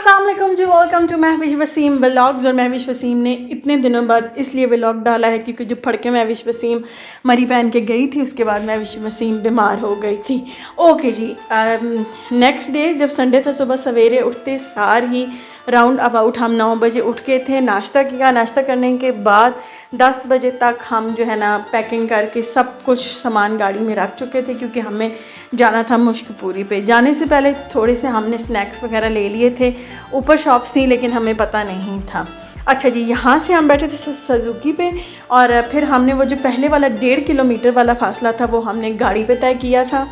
अस्सलाम वालेकुम जी, welcome to Mahvish Waseem vlogs. और महविश वसीम ने इतने दिनों बाद इसलिए व्लॉग डाला है क्योंकि जो फड़के महविश वसीम मरी पहन के गई थी उसके बाद महविश वसीम बीमार हो गई थी। ओके जी, नेक्स्ट डे जब संडे था, सुबह सवेरे उठते सार ही राउंड अबाउट हम 9 बजे उठ के थे, नाश्ता किया। नाश्ता करने के बाद 10 बजे तक हम जो है ना पैकिंग करके सब कुछ सामान गाड़ी में रख चुके थे क्योंकि हमें जाना था मुश्कपुरी पे। जाने से पहले थोड़े से हमने स्नैक्स वगैरह ले लिए थे, ऊपर शॉप्स थी लेकिन हमें पता नहीं था। अच्छा जी, यहाँ से हम बैठे थे सुजुकी पे और फिर हमने वो जो पहले वाला 1.5 किलोमीटर वाला फासला था वो हमने गाड़ी पे तय किया था।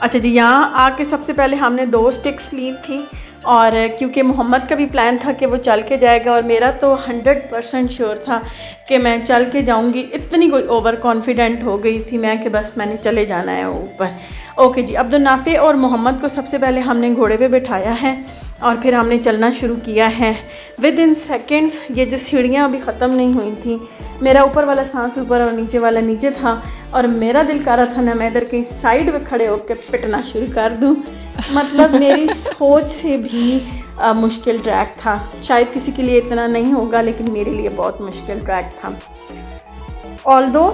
अच्छा जी, यहाँ आके सबसे पहले हमने 2 स्टिक्स ली थी और क्योंकि मोहम्मद का भी प्लान था कि वो चल के जाएगा और मेरा तो 100% श्योर था कि मैं चल के जाऊंगी। इतनी कोई ओवर कॉन्फिडेंट हो गई थी मैं कि बस मैंने चले जाना है ऊपर। ओके जी, अब्दुल नाफे और मोहम्मद को सबसे पहले हमने घोड़े पे बिठाया है और फिर हमने चलना शुरू किया है। विद इन सेकेंड्स ये जो सीढ़ियाँ अभी ख़त्म नहीं हुई थी, मेरा ऊपर वाला सांस ऊपर और नीचे वाला नीचे था और मेरा दिल कर रहा था ना मैं इधर कहीं साइड में खड़े होकर पिटना शुरू कर दूँ। मतलब मेरी सोच से भी मुश्किल ट्रैक था। शायद किसी के लिए इतना नहीं होगा लेकिन मेरे लिए बहुत मुश्किल ट्रैक था। ऑल्दो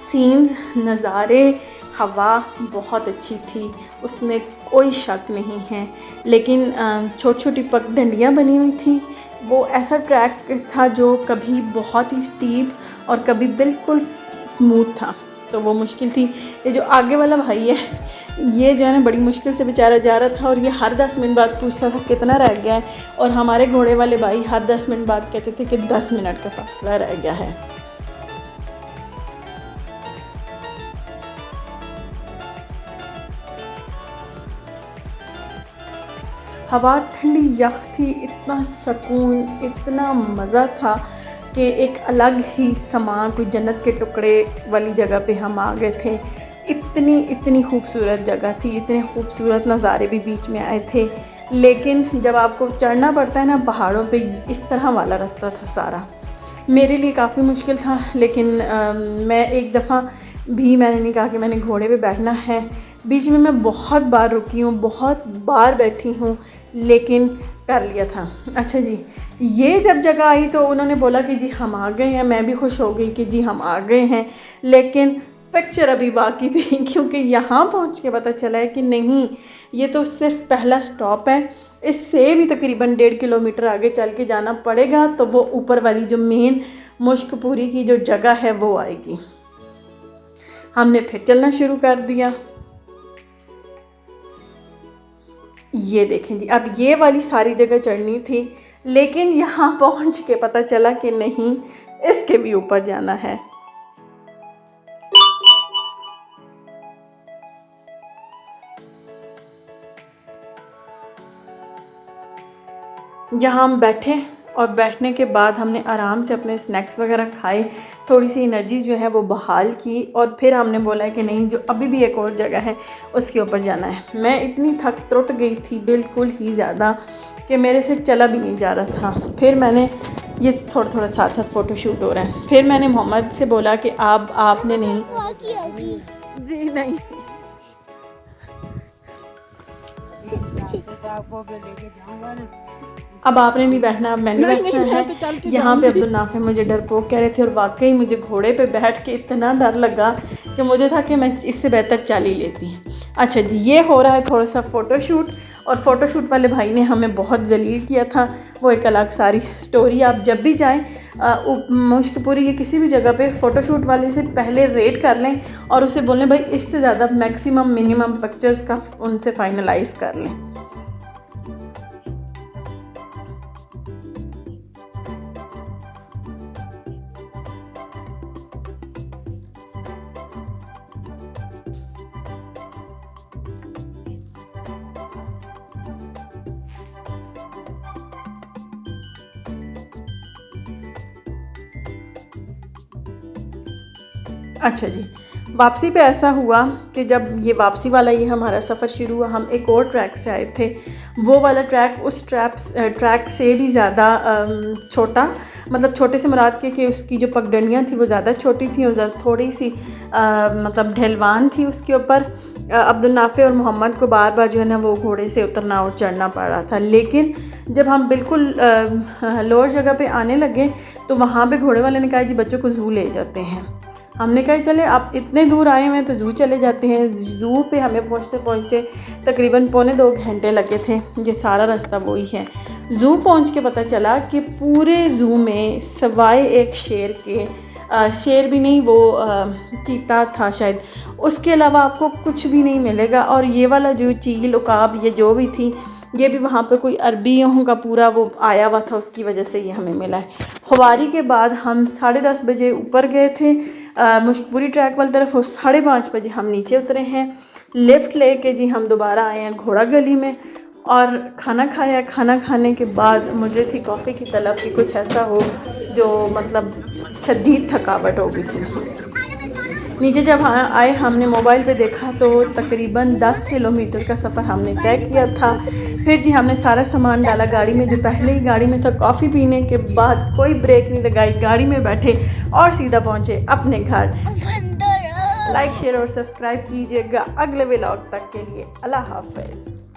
सीन्स, नज़ारे, हवा बहुत अच्छी थी, उसमें कोई शक नहीं है। लेकिन छोटी छोटी पगडंडियाँ बनी हुई थी। वो ऐसा ट्रैक था जो कभी बहुत ही स्टीप और कभी बिल्कुल स्मूथ था, तो वो मुश्किल थी। ये जो आगे वाला भाई है ये जो है ना बड़ी मुश्किल से बेचारा जा रहा था और ये हर 10 मिनट बाद पूछता था कितना रह गया है, और हमारे घोड़े वाले भाई हर 10 मिनट बाद कहते थे कि 10 मिनट का फासला रह गया है। हवा ठंडी यख थी, इतना सुकून, इतना मज़ा था कि एक अलग ही समा, कोई जन्नत के टुकड़े वाली जगह पे हम आ गए थे। इतनी खूबसूरत जगह थी, इतने खूबसूरत नज़ारे भी बीच में आए थे। लेकिन जब आपको चढ़ना पड़ता है ना पहाड़ों पे, इस तरह वाला रास्ता था सारा, मेरे लिए काफ़ी मुश्किल था। लेकिन मैं एक दफ़ा भी मैंने नहीं कहा कि मैंने घोड़े पे बैठना है। बीच में मैं बहुत बार रुकी हूँ, बहुत बार बैठी हूँ, लेकिन कर लिया था। अच्छा जी, ये जब जगह आई तो उन्होंने बोला कि जी हम आ गए हैं। मैं भी खुश हो गई कि जी हम आ गए हैं, लेकिन पिक्चर अभी बाकी थी क्योंकि यहाँ पहुँच के पता चला है कि नहीं, ये तो सिर्फ पहला स्टॉप है, इससे भी तकरीबन 1.5 किलोमीटर आगे चल के जाना पड़ेगा तो वो ऊपर वाली जो मेन मुश्कपुरी की जो जगह है वो आएगी। हमने फिर चलना शुरू कर दिया। ये देखें जी, अब ये वाली सारी जगह चढ़नी थी, लेकिन यहाँ पहुँच के पता चला कि नहीं, इसके भी ऊपर जाना है। यहाँ हम बैठे और बैठने के बाद हमने आराम से अपने स्नैक्स वगैरह खाए, थोड़ी सी एनर्जी जो है वो बहाल की और फिर हमने बोला कि नहीं, जो अभी भी एक और जगह है उसके ऊपर जाना है। मैं इतनी थक त्रुट गई थी बिल्कुल ही ज़्यादा कि मेरे से चला भी नहीं जा रहा था। फिर मैंने ये थोड़ा थोड़ा साथ साथ फ़ोटो शूट हो रहा है। फिर मैंने मोहम्मद से बोला कि आपने नहीं जी नहीं अब आपने नहीं बैठना, अब मैंने बैठना है। यहाँ पे अब्दुल नाफे मुझे डरपोक कह रहे थे और वाकई मुझे घोड़े पे बैठ के इतना डर लगा कि मुझे था कि मैं इससे बेहतर चल ही लेती। अच्छा जी, ये हो रहा है थोड़ा सा फ़ोटोशूट, और फ़ोटोशूट वाले भाई ने हमें बहुत जलील किया था। वो एक अलग सारी स्टोरी। आप जब भी जाएँ मुश्कपुरी की किसी भी जगह पे, फ़ोटोशूट वाले से पहले रेट कर लें और उसे बोलें भाई इससे ज़्यादा मैक्सिमम मिनिमम पिक्चर्स का उनसे फाइनलाइज़ कर लें। अच्छा जी, वापसी पे ऐसा हुआ कि जब ये वापसी वाला ये हमारा सफ़र शुरू हुआ, हम एक और ट्रैक से आए थे। वो वाला ट्रैक उस ट्रैक से भी ज़्यादा छोटा, मतलब छोटे से मुराद के कि उसकी जो पगडंडियाँ थी वो ज़्यादा छोटी थी और थोड़ी सी मतलब ढलवान थी उसके ऊपर। अब्दुल नाफे और मोहम्मद को बार बार जो है ना वो घोड़े से उतरना और चढ़ना पड़ रहा था। लेकिन जब हम बिल्कुल लोअर जगह पे आने लगे तो वहाँ पे घोड़े वाले ने कहा जी बच्चों को ज़ू ले जाते हैं। हमने कहा चले आप इतने दूर आए हुए हैं तो ज़ू चले जाते हैं। ज़ू पे हमें पहुँचते पहुँचते तकरीबन 2.25 घंटे लगे थे। ये सारा रास्ता वही है। ज़ू पहुँच के पता चला कि पूरे ज़ू में सवाए एक शेर के, शेर भी नहीं वो चीता था शायद, उसके अलावा आपको कुछ भी नहीं मिलेगा। और ये वाला जो चील उकाब ये जो भी थी ये भी वहाँ पे कोई अरबियों का पूरा वो आया हुआ था, उसकी वजह से ये हमें मिला है। खुवारी के बाद हम 10:30 बजे ऊपर गए थे मुश्कपुरी ट्रैक वाली तरफ और 5:30 बजे हम नीचे उतरे हैं। लिफ्ट लेके जी हम दोबारा आए हैं घोड़ा गली में और खाना खाया। खाना खाने के बाद मुझे थी कॉफ़ी की तलब कि कुछ ऐसा हो जो मतलब शदीद थकावट हो गई थी। नीचे जब आए हमने मोबाइल पे देखा तो तकरीबन 10 किलोमीटर का सफ़र हमने तय किया था। फिर जी हमने सारा सामान डाला गाड़ी में, जो पहले ही गाड़ी में था। कॉफ़ी पीने के बाद कोई ब्रेक नहीं लगाई, गाड़ी में बैठे और सीधा पहुँचे अपने घर। लाइक शेयर और सब्सक्राइब कीजिएगा अगले व्लॉग तक के लिए। अल्लाह हाफ़िज़।